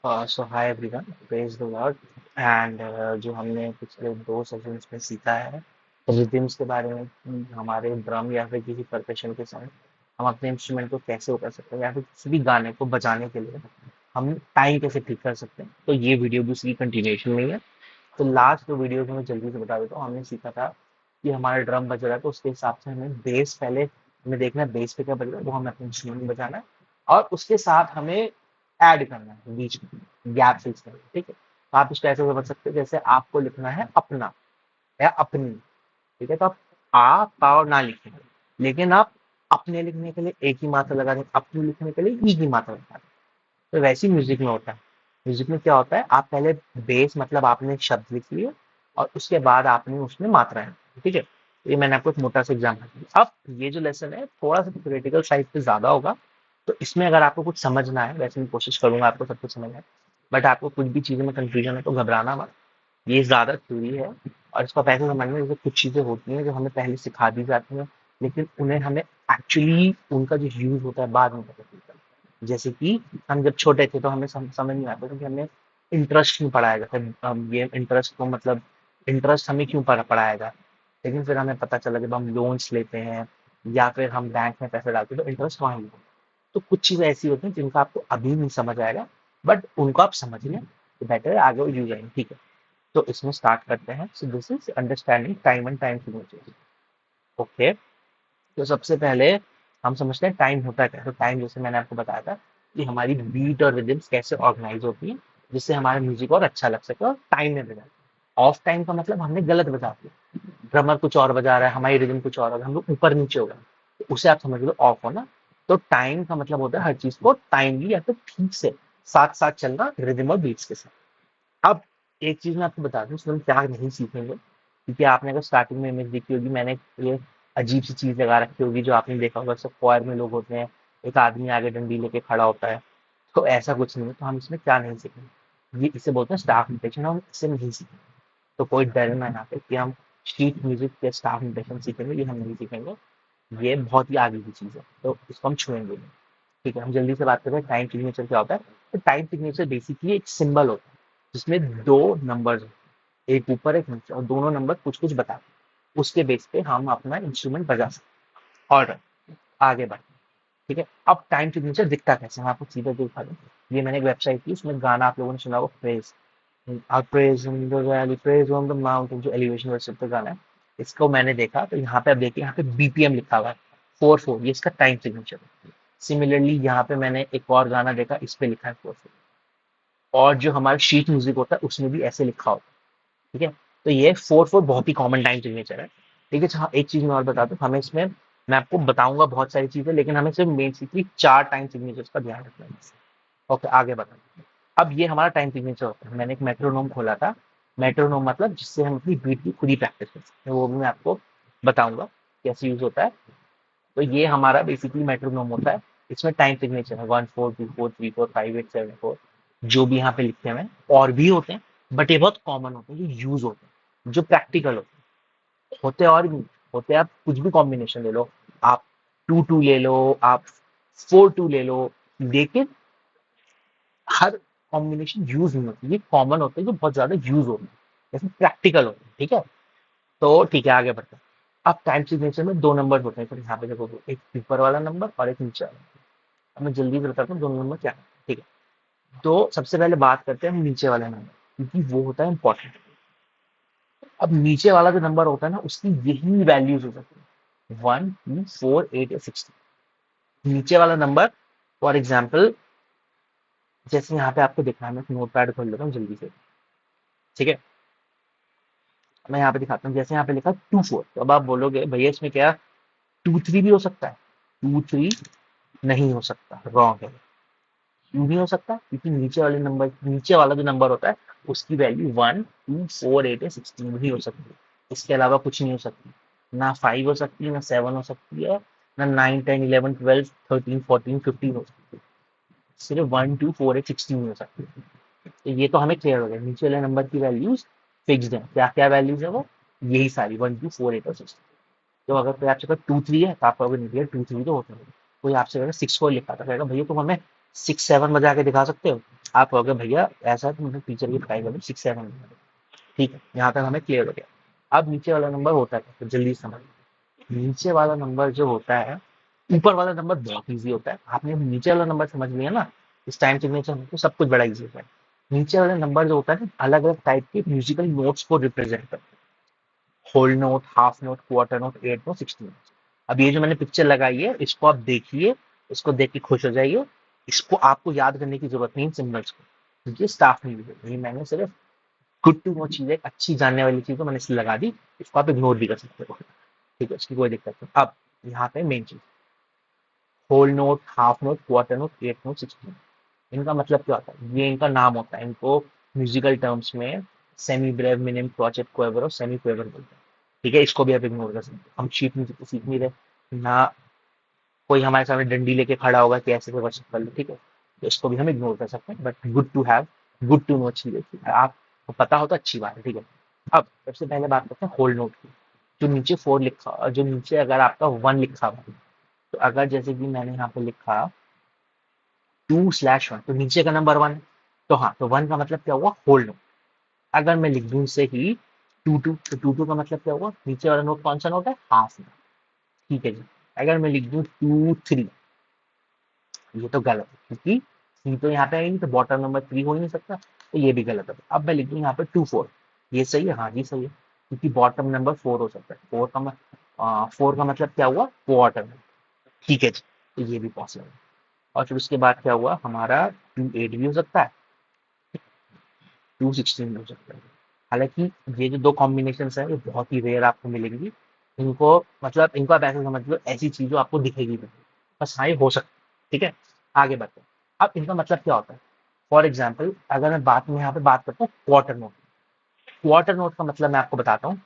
So hi everyone, praise the Lord. And जो हमने पिछले 2 सेशंस में सीखा है रिदम्स के बारे में कि हमारे ड्रम या फिर किसी परकशन के साथ हम अपने इंस्ट्रूमेंट को कैसे वो कर सकते हैं, या फिर किसी भी गाने को बजाने के लिए हम टाइम कैसे ठीक कर सकते हैं। तो ये वीडियो भी उसकी कंटिन्यूएशन में ही है। तो लास्ट 2 वीडियोज में मैं जल्दी से बता देता हूँ। हमने सीखा था कि हमारा ड्रम बज रहा है तो उसके हिसाब से हमें बेस पहले हमें देखना है बेस पे क्या बज रहा है, वो हमें अपने इंस्ट्रूमेंट में बजाना है और उसके साथ हमें ऐड करना है बीच में गैप फिक्स करना है। ठीक है, तो आप इसको ऐसे समझ सकते हैं जैसे आपको लिखना है अपना या अपनी। ठीक है, तो आप पा और ना लिखें, लेकिन आप अपने लिखने के लिए एक ही मात्रा लगा दें, अपनी लिखने के लिए ई की मात्रा लगा दें। तो वैसे ही म्यूजिक में होता है। म्यूजिक में क्या होता है, आप पहले बेस मतलब आपने एक शब्द लिख लिए और उसके बाद आपने उसमें मात्राएं डाली। ठीक है, ये मैंने आपको एक मोटा सा एग्जाम्पल दिया। अब ये जो लेसन है थोड़ा सा थ्योरेटिकल साइड पे ज्यादा होगा, तो इसमें अगर आपको कुछ समझना है, वैसे मैं कोशिश करूंगा आपको सब कुछ समझना है, बट आपको कुछ भी चीज़ों में कंफ्यूजन है तो घबराना मत। ये ज़्यादा थ्योरी है और इसको आप ऐसे समझना, जैसे कुछ चीज़ें होती हैं जो हमें पहले सिखा दी जाती हैं, लेकिन उन्हें हमें एक्चुअली उनका जो यूज़ होता है बाद में पता चलता है। जैसे कि हम जब छोटे थे तो हमें समझ नहीं आता था कि हमें इंटरेस्ट क्यों पढ़ाया जाता है। ये इंटरेस्ट को मतलब इंटरेस्ट हमें क्यों पढ़ाया जाता है, लेकिन फिर हमें पता चला जब हम लोन्स लेते हैं या फिर हम बैंक में पैसे डालते हैं तो इंटरेस्ट वहाँ ही होता है। तो कुछ चीज़ें ऐसी होती हैं जिनका आपको अभी नहीं समझ आएगा, बट उनको आप समझ लें तो बेटर है, आगे वो यूज आएंगे। ठीक है, तो इसमें स्टार्ट करते हैं। So this is understanding time and time signatures. Okay, तो सबसे पहले हम समझते हैं टाइम होता क्या है। तो टाइम जैसे मैंने आपको बताया था कि हमारी बीट और रिदम्स कैसे ऑर्गेनाइज होती है जिससे हमारा म्यूजिक और अच्छा लग सके और टाइम में बजा। ऑफ टाइम का मतलब हमने गलत बजा दिया, ड्रमर कुछ और बजा रहा है, हमारी रिदम कुछ और है, हम लोग ऊपर नीचे हो गए, तो उसे आप समझ लो ऑफ होना। तो टाइम का मतलब होता है हर चीज को टाइमली या तो ठीक से साथ साथ चलना रिदम और बीट्स के साथ। अब एक चीज मैं आपको बता दूं, इसमें हम क्या नहीं सीखेंगे, क्योंकि आपने अगर स्टार्टिंग में इमेज देखी होगी, मैंने ये अजीब सी चीज लगा रखी होगी जो आपने देखा होगा, सब क्वायर में लोग होते हैं, एक आदमी आगे डंडी लेके खड़ा होता है। तो ऐसा कुछ नहीं है। तो हम इसमें क्या नहीं सीखेंगे, ये इसे बोलते हैं स्टाफ नोटेशन, हम इससे नहीं सीखेंगे। तो कोई डर ना यहाँ पे कि हम शीट म्यूजिक के स्टाफ नोटेशन सीखेंगे, ये हम नहीं सीखेंगे। ये बहुत ही आगे की चीज है, तो इसको हम छुएंगे नहीं। ठीक है, हम जल्दी से बात करते हैं टाइम सिग्नेचर क्या होता है। तो टाइम सिग्नेचर बेसिकली एक सिंबल होता है जिसमें दो नंबर्स, एक ऊपर एक नीचे, और दोनों नंबर कुछ कुछ बताते हैं। उसके बेस पे हम अपना इंस्ट्रूमेंट बजा सकते हैं। और आगे बढ़, ठीक है। अब टाइम सिग्नेचर दिखता कैसे, मैं आपको सीधा दिखा दूं। ये मैंने एक वेबसाइट की, उसमें गाना आप लोगों ने सुना होगा, praise praise in the valley, praise on the mountain, जो एलिवेशन वर्शिप पे गाना है। इसको मैंने देखा तो यहाँ पे आप देखिए, यहाँ पे बीपीएम लिखा हुआ है 4/4, ये इसका टाइम सिग्नेचर है। सिमिलरली यहाँ पे मैंने एक और गाना देखा, इस पे लिखा है 4/4। और जो हमारा शीट म्यूजिक होता है उसमें भी ऐसे लिखा होता है। ठीक है, तो ये 4/4 बहुत ही कॉमन टाइम सिग्नेचर है। ठीक है, अच्छा एक चीज मैं और बता दूं, हमें इसमें मैं आपको बताऊंगा बहुत सारी चीजें, लेकिन हमें सिर्फ बेसिकली 4 टाइम सिग्नेचर्स का ध्यान रखना है। ओके, आगे बढ़ते हैं। अब ये हमारा टाइम सिग्नेचर होता है। मैंने एक मेट्रोनोम खोला था। मेट्रोनोम मतलब जिससे हम अपनी बीट की खुद ही प्रैक्टिस कर सकते हैं, वो भी मैं आपको बताऊंगा कैसे यूज होता है। तो ये हमारा बेसिकली मेट्रोनोम होता है। इसमें टाइम सिग्नेचर है 1 4 2 4 3 4 5 8 7 4, जो भी यहाँ पे लिखे हुए हैं। और भी होते हैं, बट ये बहुत कॉमन होते हैं, जो यूज होते हैं, जो प्रैक्टिकल होते हैं। और भी होते हैं, आप कुछ भी कॉम्बिनेशन ले लो, आप 2 2 ले लो, आप 4 2 ले लो, लेकिन हर कॉम्बिनेशन यूज नहीं होती। ये कॉमन होते हैं जो बहुत ज्यादा यूज होते हैं, जैसे प्रैक्टिकल होते हैं। ठीक है, तो ठीक है, आगे बढ़ते हैं। अब टाइम सिग्नेचर में 2 नंबर होते हैं, तो यहाँ पे देखो, एक ऊपर वाला नंबर और एक नीचे वाला। अब मैं जल्दी से बताता हूँ दोनों नंबर क्या है। ठीक है, तो सबसे पहले बात करते हैं हम नीचे वाले नंबर, क्योंकि वो होता है इंपॉर्टेंट। अब नीचे वाला जो नंबर होता है ना, उसकी यही वैल्यूज हो सकती है 1 2 4 8 या 16। नीचे वाला नंबर, फॉर एग्जाम्पल, जैसे यहाँ पे आपको दिख रहा है, मैं नोट पैड खोल लेता हूँ जल्दी से। ठीक है, मैं यहाँ पे दिखाता हूँ, जैसे यहाँ पे लिखा 2 4, तो अब आप बोलोगे भैया इसमें क्या 2 3 भी हो सकता है? 2 3 नहीं हो सकता, रॉन्ग है। क्यों नहीं हो सकता? क्योंकि नीचे वाला जो नंबर होता है उसकी वैल्यू 1 2 4 8 या 16 ही हो सकती है। इसके अलावा कुछ नहीं हो सकती। ना 5 हो सकती है, ना 7 हो सकती है, ना 9 10 11 12 13 14 15 हो सकती है। सिर्फ 1 2 4 8 16 हो सकती है। तो ये तो हमें क्लियर हो गया, नीचे वाले नंबर की वैल्यूज फिक्स्ड है। क्या क्या वैल्यूज है वो? यही सारी 1 2 4 8 और 16। तो अगर कोई आपसे कहे 2 3 है, तो आप कहोगे नहीं भैया 2 3 तो होता है। कोई आपसे कहेगा 6 4 लिखा था, कहेगा भैया तुम हमें 6 7 बजा के दिखा सकते हो? आप कहोगे भैया ऐसा तो मुझे टीचर की पढ़ाई करो 6 7 ठीक है, यहाँ तक हमें क्लियर हो गया। अब नीचे वाला नंबर होता है तो जल्दी से समझ। नीचे वाला नंबर जो होता है, ऊपर वाला नंबर बहुत इजी होता है। आपने नीचे वाला नंबर समझ लिया ना, इस टाइम सिग्नेचर में तो सब कुछ बड़ा इजी होता है। नीचे वाला नंबर जो होता है ना, अलग अलग टाइप के म्यूजिकल नोट्स को रिप्रेजेंट करता है। Whole note, half note, quarter note, eight note, 16 note. अब ये जो मैंने पिक्चर लगाई है, इसको आप देखिए, इसको देख के खुश हो जाइए। इसको आपको याद करने की जरूरत नहीं इन सिम्बल्स को, क्योंकि स्टाफ नहीं है। ये मैंने सिर्फ गुड टू नो चीज है, अच्छी जानने वाली चीज को मैंने इसलिए लगा दी। इसको आप इग्नोर भी कर सकते हो, ठीक है, उसकी कोई दिक्कत नहीं। अब यहाँ पे मेन चीज, whole note, half note, quarter note, eight note, 16, इनका मतलब क्या होता है? ये इनका नाम होता है। इनको म्यूजिकल टर्म्स में सेमी ब्रेव, मिनिम, क्रोचेट, क्वेवर और सेमी क्वेवर बोलते हैं। ठीक है, इसको भी आप इग्नोर कर सकते हो। हम शीट म्यूजिक को सीख नहीं रहे ना, कोई हमारे सामने डंडी लेके खड़ा होगा कि ऐसे वर्शिप कर लो, ठीक है, तो इसको भी हम इग्नोर कर सकते हैं। But good to have, good to know चीज है, आपको पता हो तो अच्छी बात है, ठीक है। अब सबसे पहले बात करते हैं होल नोट की। जो नीचे फोर लिखा, जो नीचे अगर आपका वन लिखा हुआ, तो अगर जैसे कि मैंने यहाँ पे लिखा 2/1, तो नीचे का नंबर वन, तो हाँ, तो वन का मतलब क्या हुआ? Whole note. अगर मैं लिख दूं से ही 2 2, तो 2 2 का मतलब क्या हुआ? नीचे वाला नोट कौन सा नोट है? Half note. ठीक है जी। अगर मैं लिख दूं 2 3, ये तो गलत है, क्योंकि थ्री तो यहाँ पे आएगी, तो बॉटम नंबर थ्री हो ही नहीं सकता, तो ये भी गलत है। अब मैं लिख दूं यहाँ पे 2 4, ये सही है? हाँ जी सही है, क्योंकि बॉटम नंबर फोर हो सकता है। फोर का मतलब क्या हुआ? क्वार्टर में। ठीक है जी, तो ये भी पॉसिबल है। और फिर उसके बाद क्या हुआ हमारा? 2 8 भी हो सकता है, 2 16 भी हो सकता है। हालांकि ये जो दो कॉम्बिनेशन है, ये बहुत ही रेयर आपको मिलेंगी। इनको मतलब इनको आप ऐसे समझ लो, ऐसी चीज जो आपको दिखेगी नहीं, बस हाँ ये हो सकता है। ठीक है, आगे बढ़ते हैं। अब इनका मतलब क्या होता है? फॉर एग्जाम्पल, अगर मैं बात में यहाँ पे बात करता हूँ क्वार्टर नोट। क्वार्टर नोट का मतलब मैं आपको बताता हूँ,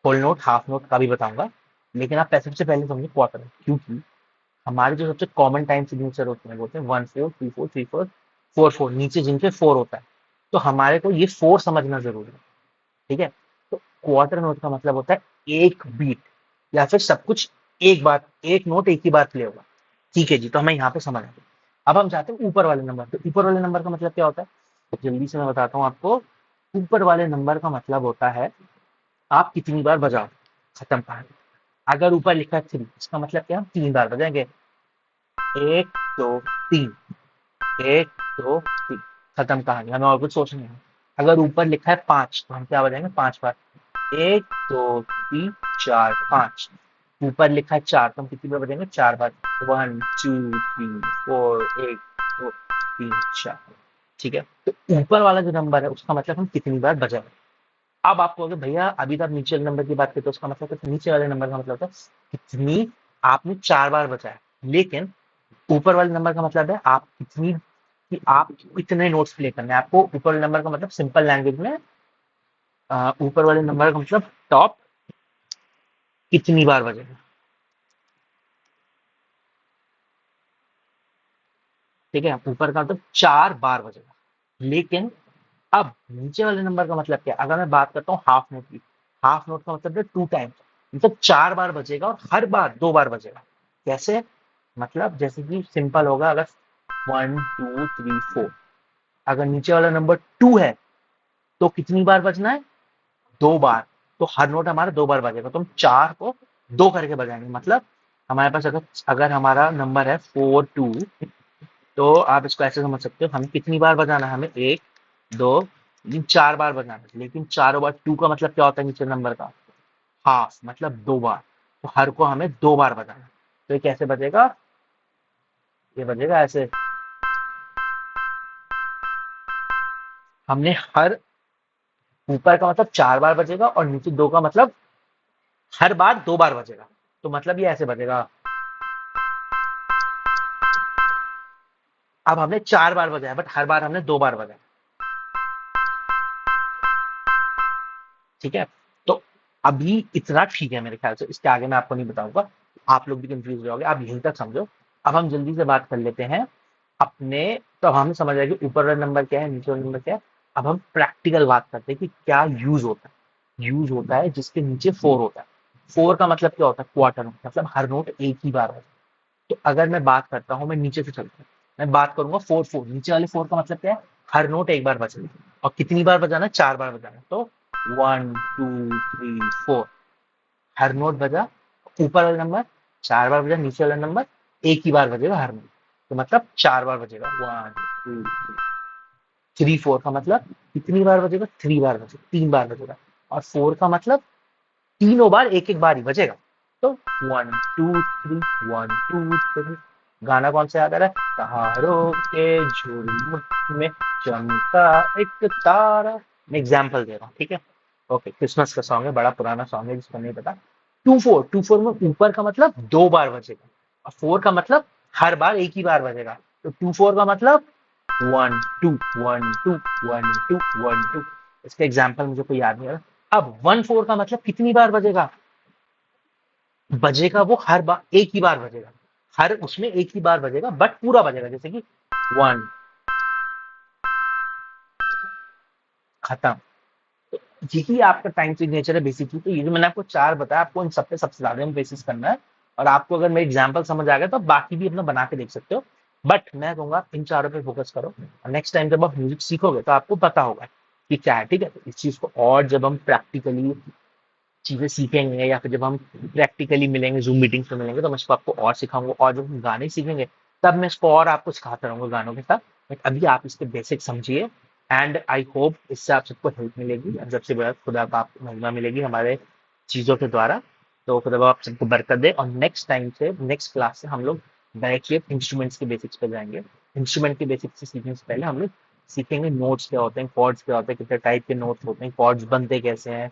होल नोट, हाफ नोट का भी बताऊंगा, लेकिन आप पैसे सबसे पहले समझिए क्वार्टर नोट। क्योंकि हमारे जो सबसे कॉमन टाइम सिग्नेचर होते हैं, बोलते हैं 1 4 3 4 3 4 4 4, नीचे जिनके फोर होता है, तो हमारे को ये फोर समझना जरूरी है। ठीक है, तो क्वार्टर नोट का मतलब होता है एक बीट, या फिर सब कुछ एक बार, एक नोट एक ही बार प्ले होगा। ठीक है जी, तो हमें यहाँ पे समझ आ गया। अब हम जाते हैं ऊपर वाले नंबर। तो ऊपर वाले नंबर का मतलब क्या होता है? तो जल्दी से मैं बताता हूँ आपको। ऊपर वाले नंबर का मतलब होता है आप कितनी बार बजाओ, खत्म कहानी। अगर ऊपर लिखा है थ्री, इसका मतलब क्या? हम 3 बार बजाएंगे। एक दो तीन, एक दो तीन, खत्म कहानी, हमें और कुछ सोचना है। अगर ऊपर लिखा है पांच, तो हम क्या बजाएंगे? 5 बार। एक दो तीन चार पांच। ऊपर लिखा है चार, तो हम कितनी बार बजाएंगे? 4 बार। 1 2 3 4, एक दो तीन चार। ठीक है, तो ऊपर वाला जो नंबर है उसका मतलब हम कितनी बार बजाएंगे। अब आप कहोगे भैया अभी तो आप नीचे वाले नंबर की बात करते हो, उसका मतलब तो नीचे वाले नंबर का मतलब होता है कितनी आपने 4 बार बजाया। लेकिन ऊपर वाले नंबर का मतलब है आप कितनी, कि आप कितने नोट्स प्ले करने हैं आपको। ऊपर वाले नंबर का मतलब सिंपल लैंग्वेज में, ऊपर वाले नंबर का मतलब टॉप कितनी बार बजेगा। ठीक है, ऊपर का मतलब 4 बार बजेगा। लेकिन अब नीचे वाले नंबर का मतलब क्या है? अगर मैं बात करता हूँ हाफ नोट की, हाफ नोट का मतलब है 2 टाइम्स, मतलब 4 बार बजेगा और हर बार 2 बार बजेगा। कैसे? मतलब जैसे कि सिंपल होगा, अगर 1 2 3 4, अगर नीचे वाला नंबर 2 है, तो कितनी बार बजना है? 2 बार। तो हर नोट हमारा 2 बार बजेगा, तो हम चार को दो करके बजाएंगे। मतलब हमारे पास अगर अगर हमारा नंबर है 4 2, तो आप इसको ऐसे समझ सकते हो, हमें कितनी बार बजाना है? हमें एक दो तीन 4 बार बजाना है। लेकिन चारों बार टू का मतलब क्या होता है नीचे नंबर का? हाफ, मतलब 2 बार। तो हर को हमें 2 बार बजाना है। तो ये कैसे बजेगा? ये बजेगा ऐसे। हमने हर, ऊपर का मतलब 4 बार बजेगा और नीचे दो का मतलब हर बार 2 बार बजेगा। तो मतलब ये ऐसे बजेगा। अब हमने 4 बार बजाया, बट हर बार हमने 2 बार बजाया। ठीक है, तो अभी इतना ठीक है मेरे ख्याल से, इसके आगे मैं आपको नहीं बताऊंगा, आप लोग भी कंफ्यूज हो जाओगे। आप यहीं तक समझो। अब हम जल्दी से बात कर लेते हैं अपने। तो हमें समझ आया कि ऊपर वाला नंबर क्या है, नीचे वाला नंबर क्या है। अब हम प्रैक्टिकल बात करते हैं कि क्या यूज होता है। यूज होता है जिसके नीचे फोर होता है। फोर का मतलब क्या होता है? क्वार्टर नोट, मतलब हर नोट एक ही बार है। तो अगर मैं बात करता हूँ, मैं नीचे से चलता हूँ, मैं बात करूंगा 4 4, नीचे वाले फोर का मतलब क्या है? हर नोट एक बार बजेगा, और कितनी बार बजाना, 4 बार बजाना। तो 1 2 3 4, हर नोट बजा, ऊपर वाला नंबर 4 बार बजा, नीचे वाला नंबर एक ही बार बजेगा हर नोट, तो मतलब 4 बार बजेगा। 1 2 3 4 का मतलब कितनी बार बजेगा, 3 बार बजेगा, 3 बार बजेगा। और 4 का मतलब तीनों बार एक एक बार ही बजेगा। तो 1 2 3 1 2 3। गाना कौन सा याद आ रहा है, तारों के झुरमुट में चमका एक तारा। मैं एग्जाम्पल दे रहा हूँ, ठीक है। ओके, क्रिसमस का सॉन्ग है, बड़ा पुराना सॉन्ग है, जिसको नहीं पता। 2 4 में ऊपर का मतलब 2 बार बजेगा, और 4 का मतलब हर बार एक ही बार बजेगा। तो 2 4 का मतलब 1 2 1 2 1 2 1 2। इसका एग्जाम्पल मुझे कोई याद नहीं आ रहा। अब 1 4 का मतलब कितनी बार बजेगा, बजेगा वो हर बार एक ही बार बजेगा, हर उसमें एक ही बार बजेगा, बट पूरा बजेगा, जैसे कि 1, खत्म। तो यही आपका टाइम सिग्नेचर है बेसिकली। तो ये जो मैंने आपको चार बताया, आपको इन सब पे सबसे ज्यादा बेसिस करना है। और आपको अगर मेरे एग्जाम्पल समझ आ गया तो आप बाकी भी अपना बना के देख सकते हो, बट मैं कहूंगा इन चारों पे फोकस करो। और नेक्स्ट टाइम जब आप म्यूजिक सीखोगे तो आपको पता होगा कि क्या है, ठीक है। तो इस चीज को और जब हम प्रैक्टिकली चीजें सीखेंगे, या फिर जब हम प्रैक्टिकली मिलेंगे, जूम मीटिंग्स में मिलेंगे, तो मैं इसको आपको और सिखाऊंगा। और जब हम गाने सीखेंगे तब मैं इसको और आपको सिखाता रहूंगा गानों के साथ। बट अभी आप इसके बेसिक समझिए, एंड आई होप इससे आप सबको हेल्प मिलेगी, और सबसे बड़ा खुदा का आपको महिमा मिलेगी हमारे चीजों के द्वारा। तो खुदा आप सबको बरकत दे। और नेक्स्ट टाइम से, नेक्स्ट क्लास से हम लोग डायरेक्टली इंस्ट्रूमेंट्स के बेसिक्स पे जाएंगे। इंस्ट्रूमेंट के बेसिक्स से सीखने से पहले हम लोग सीखेंगे नोट्स क्या होते हैं, कॉर्ड्स क्या होते हैं, कितने टाइप के नोट्स होते हैं, कॉर्ड्स बनते कैसे हैं,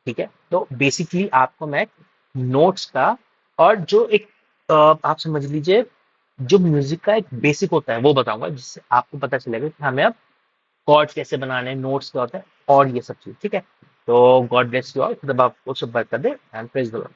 ठीक है। तो बेसिकली आपको मैं नोट्स का, और जो एक आप समझ लीजिए जो म्यूजिक का एक बेसिक होता है वो बताऊंगा, जिससे आपको पता चलेगा कि हमें अब कॉर्ड्स कैसे बनाने हैं, नोट्स क्या होता है, और ये सब चीज, ठीक है। तो गॉड ब्लेस यू ऑल, खुदा आपको सब बरकत दे, एंड प्रेज द लॉर्ड।